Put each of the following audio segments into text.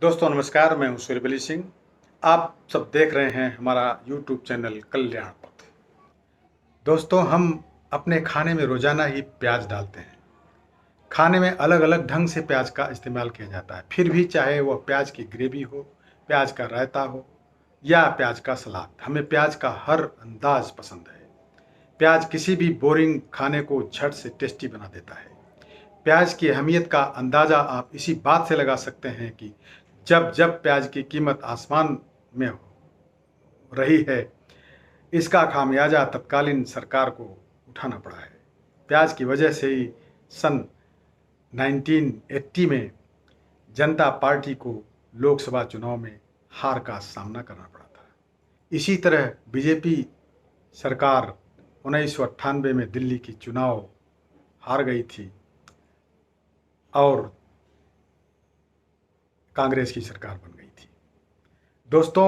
दोस्तों नमस्कार, मैं हूं सूर्यबली सिंह। आप सब देख रहे हैं हमारा यूट्यूब चैनल कल्याण पथ। दोस्तों हम अपने खाने में रोजाना ही प्याज डालते हैं। खाने में अलग अलग ढंग से प्याज का इस्तेमाल किया जाता है, फिर भी चाहे वह प्याज की ग्रेवी हो, प्याज का रायता हो या प्याज का सलाद, हमें प्याज का हर अंदाज पसंद है। प्याज किसी भी बोरिंग खाने को झट से टेस्टी बना देता है। प्याज की अहमियत का अंदाज़ा आप इसी बात से लगा सकते हैं कि जब जब प्याज की कीमत आसमान में हो रही है, इसका खामियाजा तत्कालीन सरकार को उठाना पड़ा है। प्याज की वजह से ही सन 1980 में जनता पार्टी को लोकसभा चुनाव में हार का सामना करना पड़ा था। इसी तरह बीजेपी सरकार 1998 में दिल्ली की चुनाव हार गई थी और कांग्रेस की सरकार बन गई थी। दोस्तों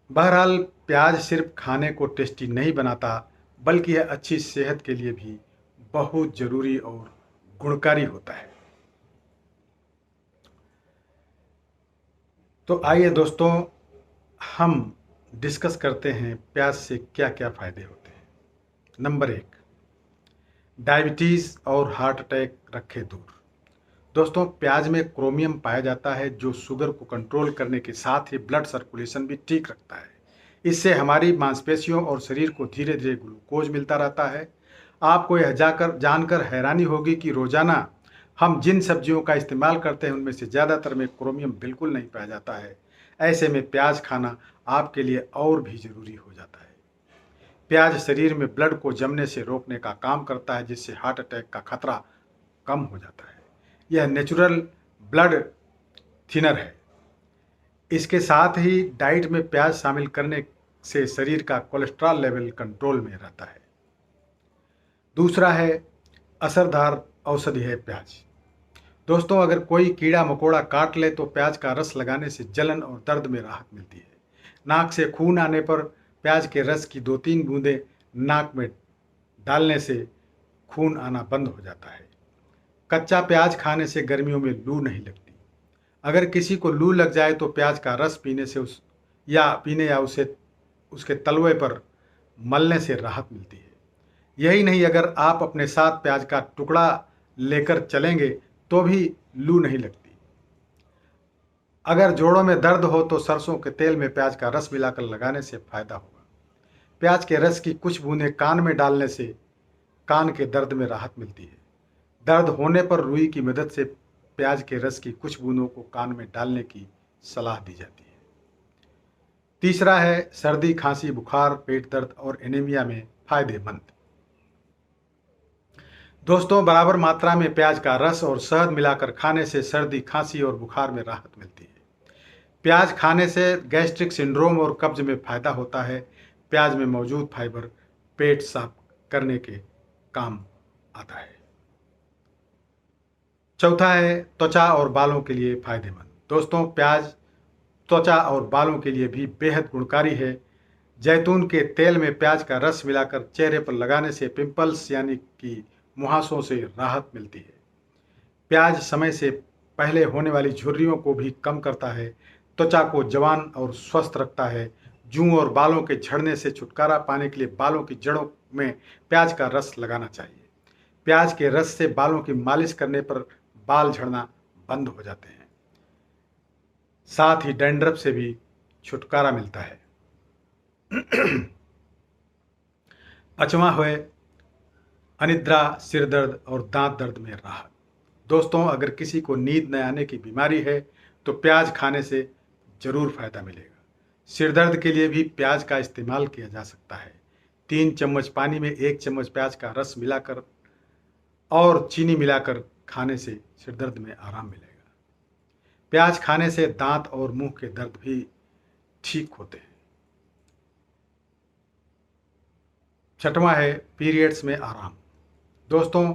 बहरहाल प्याज सिर्फ खाने को टेस्टी नहीं बनाता, बल्कि यह अच्छी सेहत के लिए भी बहुत ज़रूरी और गुणकारी होता है। तो आइए दोस्तों हम डिस्कस करते हैं प्याज से क्या क्या फ़ायदे होते हैं। नंबर 1, डायबिटीज़ और हार्ट अटैक रखे दूर। दोस्तों प्याज में क्रोमियम पाया जाता है जो शुगर को कंट्रोल करने के साथ ही ब्लड सर्कुलेशन भी ठीक रखता है। इससे हमारी मांसपेशियों और शरीर को धीरे धीरे ग्लूकोज मिलता रहता है। आपको यह जानकर हैरानी होगी कि रोजाना हम जिन सब्जियों का इस्तेमाल करते हैं उनमें से ज़्यादातर में क्रोमियम बिल्कुल नहीं पाया जाता है। ऐसे में प्याज खाना आपके लिए और भी ज़रूरी हो जाता है। प्याज शरीर में ब्लड को जमने से रोकने का काम करता है, जिससे हार्ट अटैक का खतरा कम हो जाता है। यह नेचुरल ब्लड थिनर है। इसके साथ ही डाइट में प्याज शामिल करने से शरीर का कोलेस्ट्रॉल लेवल कंट्रोल में रहता है। दूसरा है असरदार औषधि है प्याज। दोस्तों अगर कोई कीड़ा मकोड़ा काट ले तो प्याज का रस लगाने से जलन और दर्द में राहत मिलती है। नाक से खून आने पर प्याज के रस की 2-3 बूंदें नाक में डालने से खून आना बंद हो जाता है। कच्चा प्याज खाने से गर्मियों में लू नहीं लगती। अगर किसी को लू लग जाए तो प्याज का रस पीने से उसे उसके तलवे पर मलने से राहत मिलती है। यही नहीं, अगर आप अपने साथ प्याज का टुकड़ा लेकर चलेंगे तो भी लू नहीं लगती। अगर जोड़ों में दर्द हो तो सरसों के तेल में प्याज का रस मिलाकर लगाने से फायदा होगा। प्याज के रस की कुछ बूंदें कान में डालने से कान के दर्द में राहत मिलती है। दर्द होने पर रुई की मदद से प्याज के रस की कुछ बूंदों को कान में डालने की सलाह दी जाती है। तीसरा है सर्दी, खांसी, बुखार, पेट दर्द और एनीमिया में फायदेमंद। दोस्तों बराबर मात्रा में प्याज का रस और शहद मिलाकर खाने से सर्दी, खांसी और बुखार में राहत मिलती है। प्याज खाने से गैस्ट्रिक सिंड्रोम और कब्ज में फायदा होता है। प्याज में मौजूद फाइबर पेट साफ करने के काम आता है। चौथा है त्वचा और बालों के लिए फायदेमंद। दोस्तों प्याज त्वचा और बालों के लिए भी बेहद गुणकारी है। जैतून के तेल में प्याज का रस मिलाकर चेहरे पर लगाने से पिंपल्स यानी कि मुहासों से राहत मिलती है। प्याज समय से पहले होने वाली झुर्रियों को भी कम करता है। त्वचा को जवान और स्वस्थ रखता है। जूं और बालों के झड़ने से छुटकारा पाने के लिए बालों की जड़ों में प्याज का रस लगाना चाहिए। प्याज के रस से बालों की मालिश करने पर बाल झड़ना बंद हो जाते हैं। साथ ही डैंड्रफ से भी छुटकारा मिलता है। पांचवा है अनिद्रा, सिर दर्द और दांत दर्द में राहत। दोस्तों अगर किसी को नींद न आने की बीमारी है तो प्याज खाने से जरूर फायदा मिलेगा। सिर दर्द के लिए भी प्याज का इस्तेमाल किया जा सकता है। 3 चम्मच पानी में 1 चम्मच प्याज का रस मिलाकर और चीनी मिलाकर खाने से सिर दर्द में आराम मिलेगा। प्याज खाने से दांत और मुंह के दर्द भी ठीक होते हैं। छठवां है पीरियड्स में आराम। दोस्तों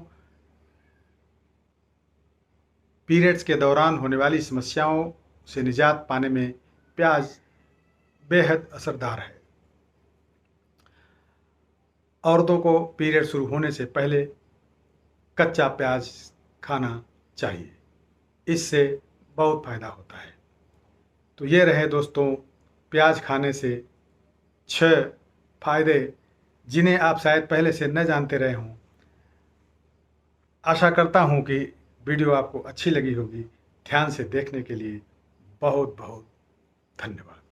पीरियड्स के दौरान होने वाली समस्याओं से निजात पाने में प्याज बेहद असरदार है। औरतों को पीरियड शुरू होने से पहले कच्चा प्याज खाना चाहिए। इससे बहुत फ़ायदा होता है। तो ये रहे दोस्तों प्याज खाने से 6 फ़ायदे, जिन्हें आप शायद पहले से न जानते रहे हों। आशा करता हूँ कि वीडियो आपको अच्छी लगी होगी। ध्यान से देखने के लिए बहुत बहुत धन्यवाद।